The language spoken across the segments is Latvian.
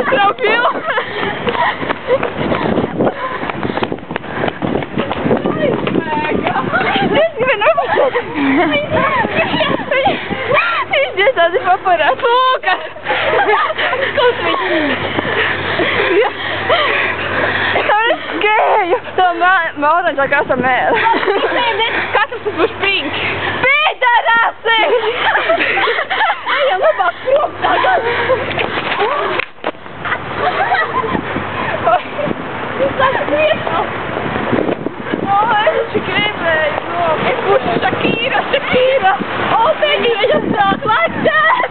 Tas jau filmu! Viņš tādi paparāti. Fūkas! Kaut viņš. Es skrēju. Tā oranžā krasa mēle. Katrs tas būs pink. Pīdarāsi! Ejam labāk prom tagad. Es gribēju. Es būšu Shakira. O, Peggy, viņam sāk lacēt.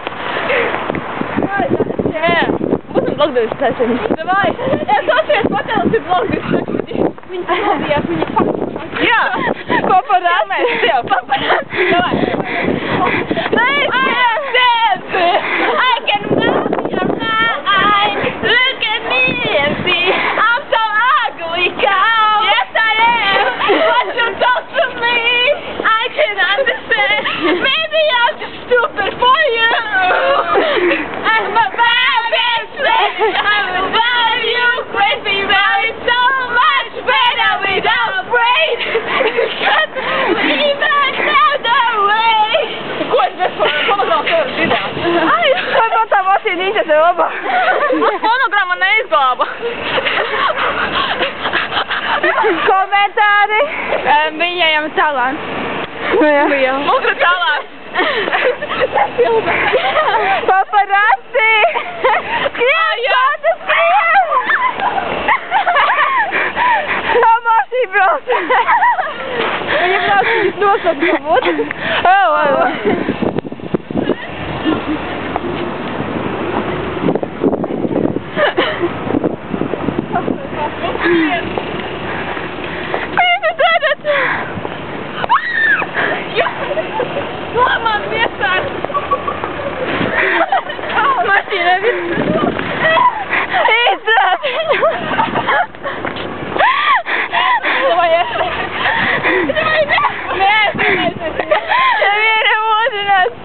Būsim blogderis sessions. Davai. Es atceries patēlis ir blogderis sessions. Viņi pildījās, viņi faktiski. Jā. Paparāti. Tev. Paparāti. Davai. I can move your mind. Look at me and see. I'm so ugly, cow. Yes, I am. But you talk to me. I can understand. Maybe I'm just stupid for you. I'm a bad bitch. I will love you crazy, very so much better without brain. Can't leave another way. Ko es fonogrammu zināt? Ai, man tā mašīna interesē labāk. Fonogramma neizglāba. Komentāri. Viņiem talants. Mums ir talants. Paparāti. Skrien, kāda skrien. Tā mašīna brauc. Viņa brauc, viņas nosauc no vodas. Man viesās! Mašīna viss! Izrād viņu! Vai es? Vai ne? Nē, es nezinu. Tev ir emodināts!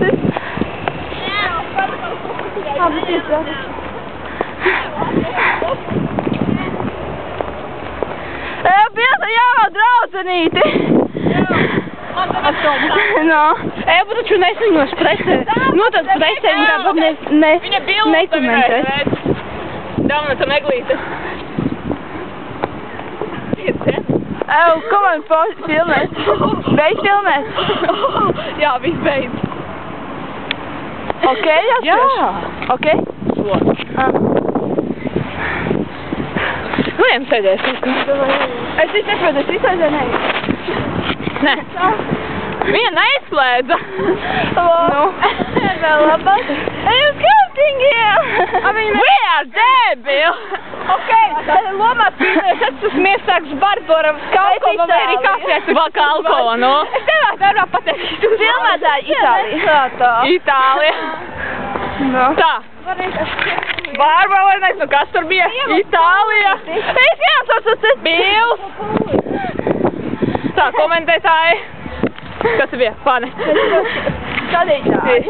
Pilsa jaunā draudzenīti! No. Bet taču nesaņos presē. Nu, tad presē viņa tāpat nekomentēs. Dāvana tam eglītes. Ko man filmēt? Beidz filmēt? Jā, viss beidz. Ok, jāspiež? Ok? Nu, jām sēdēs kaut kā. Es nesaprotu, es izsēdēju. Nē. Viņa neizslēdza. Nu. Vēl labāk. Are you counting here? We are debili. Ok, lomā es esmu iesāks Barbaram Kalkova vai arī kāpēc. Vēl Kalkova, nu. Es tev darbā pateikšu. Filmētāji Itālija. Itālija. No. Tā. Barbara, nezinu, kas tur bija. Itālija. Es jāsauc uz Bils. Tā, komentētāji. Kas bija? Fani. Sadītāji.